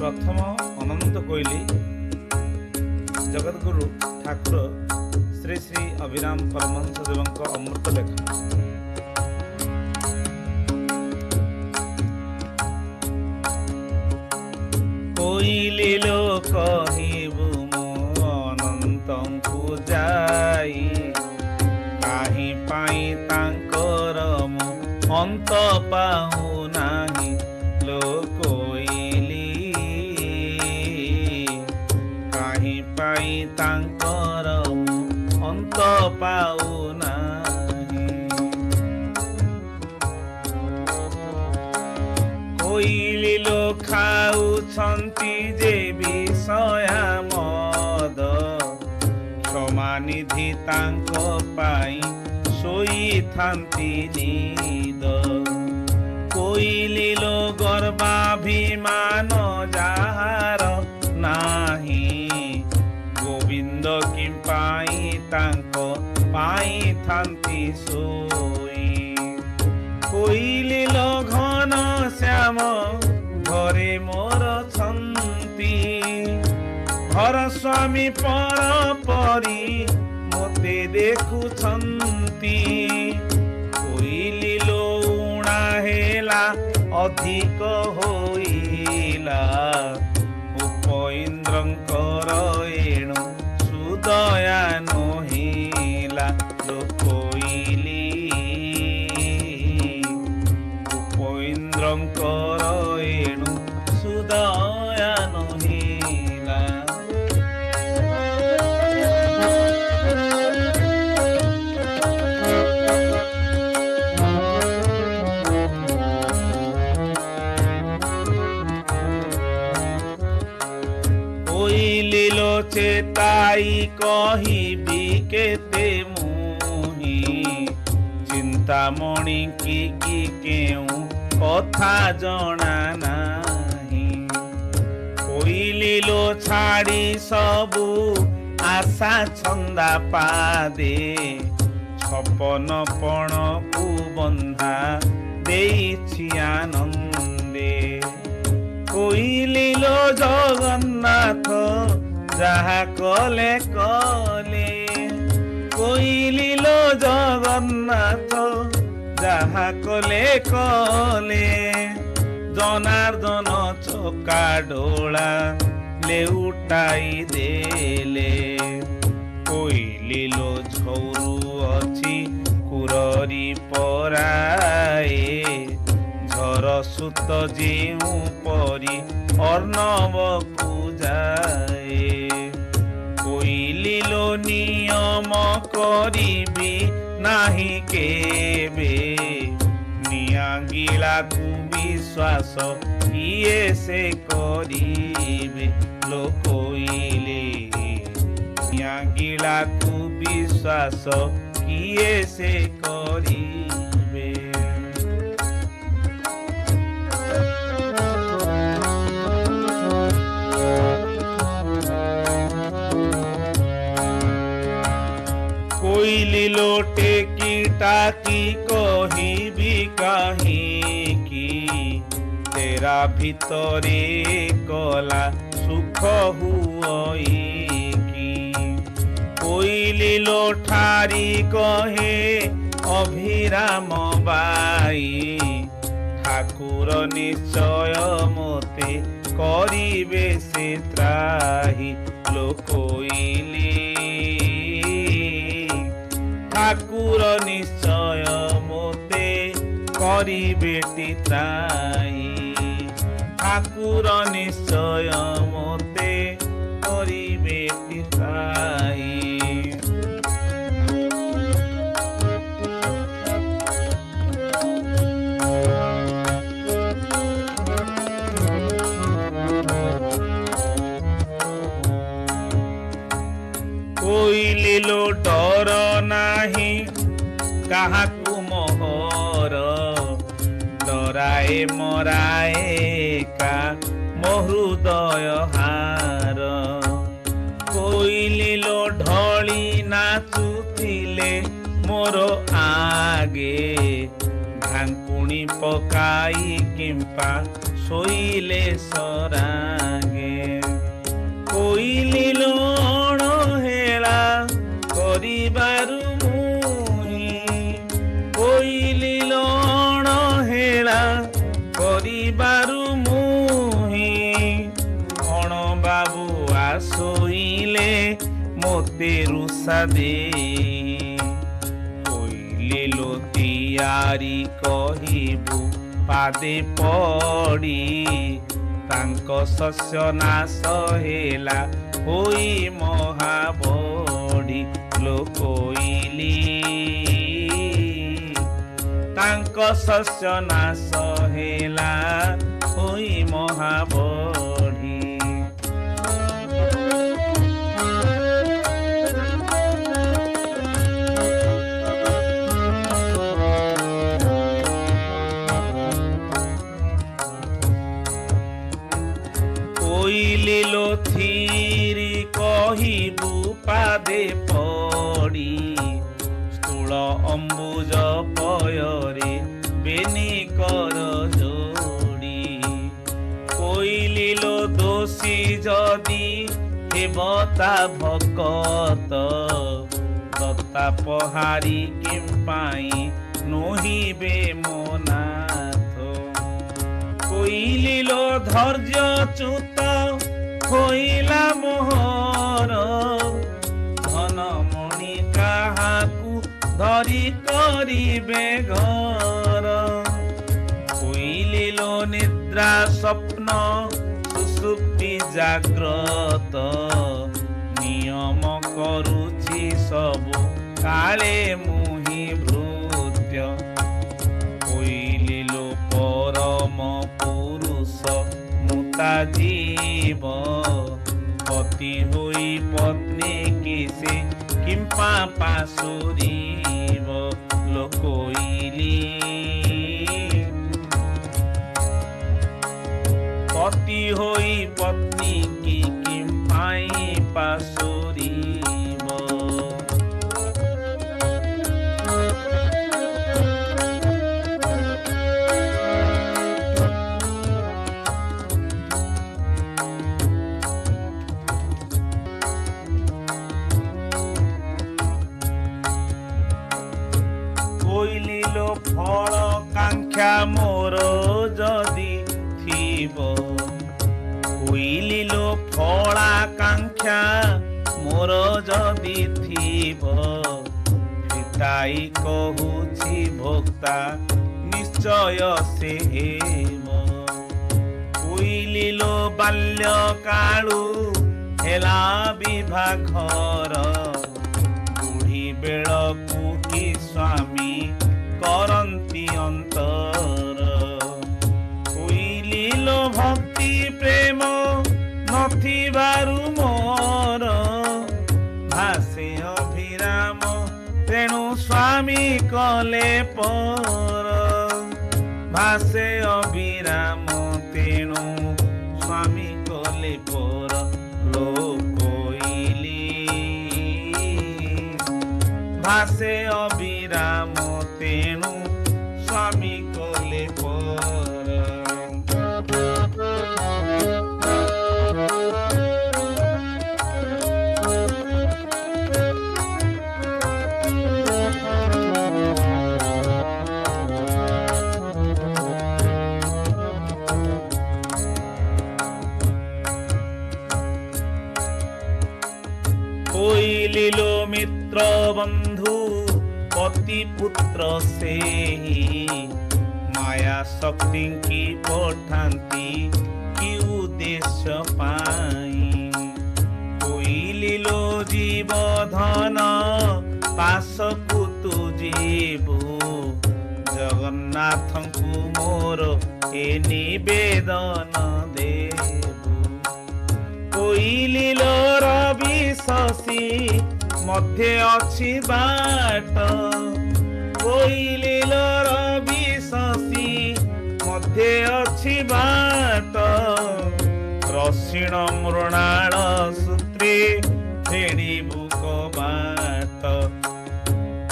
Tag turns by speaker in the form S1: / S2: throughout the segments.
S1: प्रथम अनंत कोइली जगतगुरु ठाकुर श्री श्री अभिराम परमहंस देवଙ୍କ अमृत लेखा। कोइली लो कहिबु मो अनंतଙ୍କୁ जाई काहि पाई तांकर मो अंत पाऊ नाही लो कोइली काहि पाई तांकर मो अंत पाऊ नाही। कोइली लो खाउछन्ति जे विषया मद क्षमानिधि तांक पाई शोइथान्ति निद। कोइली लो गर्भाभिमान जाहार नाही गोविंद कि पाई तांक पाई थान्ति सोई। कोइली लो घन श्याम घरे मोर छन्ति घर स्वामी पर परी मोते देखुछन्ति। कोइली लो उणा हेला अधिक होइला उपइन्द्रଙ୍କର एणु सुदया नहिला लो कोइली उपइन्द्रଙ୍କର एणु सुदया नहिला। कोइली लो चेताई कहिबी केते मुहि चिंतामणि की केउ कथा जणा नाही। कोइली लो छाड़ी सबु आशा छंदा पादे छपन पण कु बंधा देइछि आनंदे। कोइली लो जगन्नाथ जहा कले कले कोइली लो जगन्नाथ जहा कले कले जनार्दन चका डोला लेउटाई देले। कोइली लो झौरु अछि कुररी पराए झरसुत जेउ परी अर्णव पूजाए। कोइली लो नियम करिबी नाही केबे नियागिला कु विश्वास किए से करिबे लो कोइली नियागिला कु विश्वास किए से करिबे। कोइली लोटे की टाकी कहिबी काहे की तेरा भितरे कला सुख हुई की। कोइली लो ठारी कहे अभिराम बाई ठाकुर निश्चय मोते करिबे से त्राही लो कोइली ठाकुर निश्चय मोते करिबेटी त्राही ठाकुर निश्चय मोते करिबेटी त्राही। कोइली लो डर नाही काहाकु मोहर डराए मराए का मोहृदय हार। कोइली लो ढली नाचुथिले मोर आगे ढांकुणी पकाई किंपा ଶୋଇଲେ ସରାଙ୍ଗେ। କୋଇଲି ଲୋଣ ହେଳା କରିବାରୁ ମୁହିଁ, କୋଇଲି ଲୋଣ ହେଳା କରିବାରୁ ମୁହିଁ। ଅଣ ବାବୁଆ ଶୋଇଲେ ମୋତେ ରୁଷା ଦେଇ। କୋଇଲି ଲୋ ତିଆରି କହିବୁ ପାଦେ ପଡ଼ି, ତାଙ୍କ ଶସ୍ୟ ନାଶ ହେଲା ହୋଇ ମହାବଢ଼ି। ଲୋ କୋଇଲି ତାଙ୍କ ଶସ୍ୟ ନାଶ ହେଲା ହୋଇ ମହାବଢ଼ି। କୋଇଲି ଲୋ ଥିରି କହିବୁ ପାଦେ ପଡ଼ି, ସ୍ଥୂଳ ଅମ୍ବୁଜ ପୟରେ ବେନି କର ଯୋଡ଼ି। କୋଇଲି ଲୋ ଦୋଷୀ ଯଦି ହେବ ତା ଭକତ, ଦତ୍ତା ପହାରି କିମ୍ପାଇଁ ନୋହିବେ ମୋ ନାଥ। କୋଇଲି ଲୋ ଧୈର୍ଯ୍ୟଚ୍ୟୁତ ହୋଇଲା ମୋହର, ଧନମଣି କାହାକୁ ଧରି କରିବେ ଘର। କୋଇଲି ଲୋ ନିଦ୍ରା ସ୍ୱପ୍ନ ସୁଷୁପ୍ତି ଜାଗ୍ରତ, ନିୟମ କରୁଛି ସବୁ କାଳେ ମୁହିଁ ଭୃତ୍ୟ। କୋଇଲି ଲୋ ପରମ ପୁରୁଷ ମୁତା ଜୀବ, ପତି ହୋଇ ପତ୍ନୀ କି ସେ କିମ୍ପା ପାଶୁରିବ। ଲୋ କୋଇଲି ପତି ହୋଇ ପତ୍ନୀ କି କିମ୍ପାଇଁ ପାଶୁରିବ। କୋଇଲି ଲୋ ଫଳ କାଙ୍କ୍ଷା ମୋର ଯଦି ଥିବ, କୋଇଲି ଲୋ ଫଳାକାଂକ୍ଷା ମୋର ଯଦି ଥିବ। ପିତାଇ କହୁଛି ଭୋକ୍ତା ନିଶ୍ଚୟ ସେ ହେବ। କୋଇଲି ଲୋ ବାଲ୍ୟ କାଳୁ ହେଲା ବିଭାଘର, ବୁଢ଼ୀ ବେଳକୁ କି ସ୍ୱାମୀ କରନ୍ତି ଅନ୍ତର। କୋଇଲି ଲୋ ଭକ୍ତି ପ୍ରେମ ନଥିବାରୁ ମୋର, ଭାସେ ଅଭିରାମ ତେଣୁ ସ୍ୱାମୀ କଲେ ପର। ଭାସେ ଅଭିରାମ ତେଣୁ ସ୍ୱାମୀ କଲେ ପର। ଲୋ କୋଇଲି ଭାସେ ଅଭିରାମ ତେଣୁ ସ୍ୱାମୀ କଲେ ପର। କୋଇଲି ଲୋ ମିତ୍ର ବନ୍ଧୁ ପତି ପୁତ୍ର ସେହି, ମାୟା ଶକ୍ତି କି ପଠାନ୍ତି କି ଉଦ୍ଦେଶ୍ୟ ପାଇଁ। କୋଇଲି ଲୋ ଜୀବ ଧନ ପାଶକୁ ତୁ ଯିବୁ, ଜଗନ୍ନାଥଙ୍କୁ ମୋର ଏ ନିବେଦନ ଦେବୁ। କୋଇଲି ଲୋ ରବି ଶଶୀ ମଧ୍ୟ ଅଛି ବାଟ, କୋଇଲି ଲୋ ରବି ଶଶୀ ମଧ୍ୟ ଅଛି ବାଟ। ରସିଣ ମୃଣାଳ ସୂତ୍ରେ ଫେରିବୁ କବାଟ।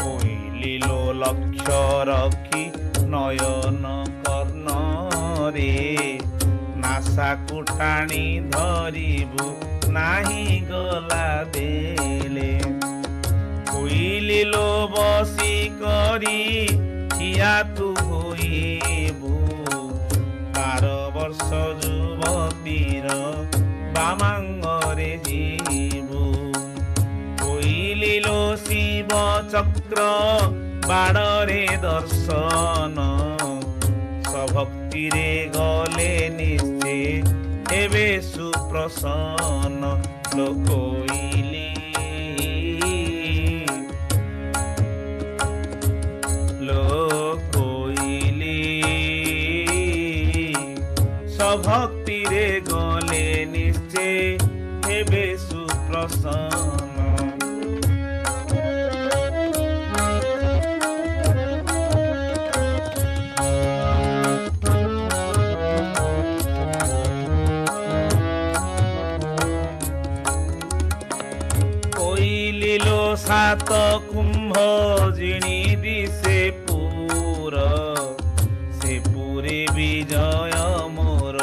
S1: କୋଇଲି ଲୋ ଲକ୍ଷ୍ୟ ରଖି ନୟନ କର୍ଣ୍ଣରେ आशाकु टाणी धरिबु नाही गला बेले कोइली लो बसी करी ठिया तू होइबु 12 वर्ष युवतीर बामांगरे जीबु कोइली लो शिव चक्र बाड़रे दर्शन भक्ति रे गले निश्चय एबे सुप्रसन्न लोकोइली भक्ति रे गले निश्चय एबे सुप्रसन्न लीलो सात कुंभ जिणी दिसे पूर से पूरे विजय मोर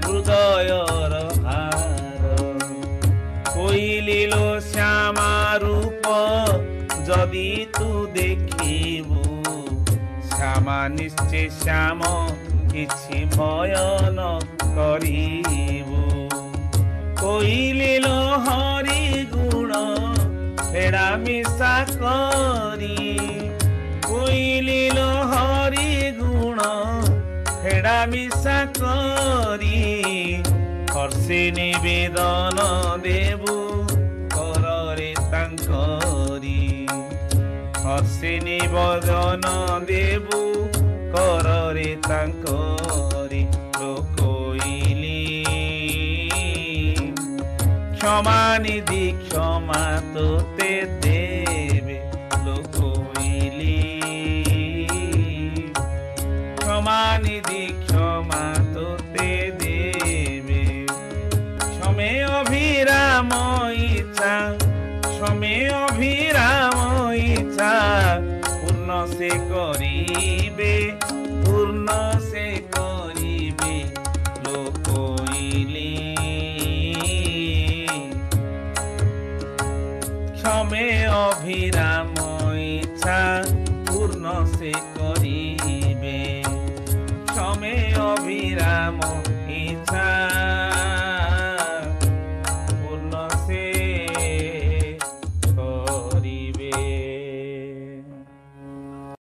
S1: हृदयर हार कोइलीलो श्यामा रूप जदि तू देखिबु श्यामा निश्चय श्याम किछि भय न करिबु कोइलीलो हरि गुण फेड़ा मिसा करी कोइलीलो हरि गुण फेड़ा मिसा करी हर्षे निवेदन देबु कररे तांकरी हर्षे निवेदन देबु कररे तांकरी लोकोइली क्षमा निधि क्षमा तोते देवे लोकोइली क्षमा निधि क्षमा तोते देवे क्षमे अभिराम इच्छा क्षमे अभिराम इच्छा पूर्ण से करिबे पूर्ण से करिबे लोकोइली क्षमे अभिराम इच्छा पूर्ण से करिबे क्षमे अभिराम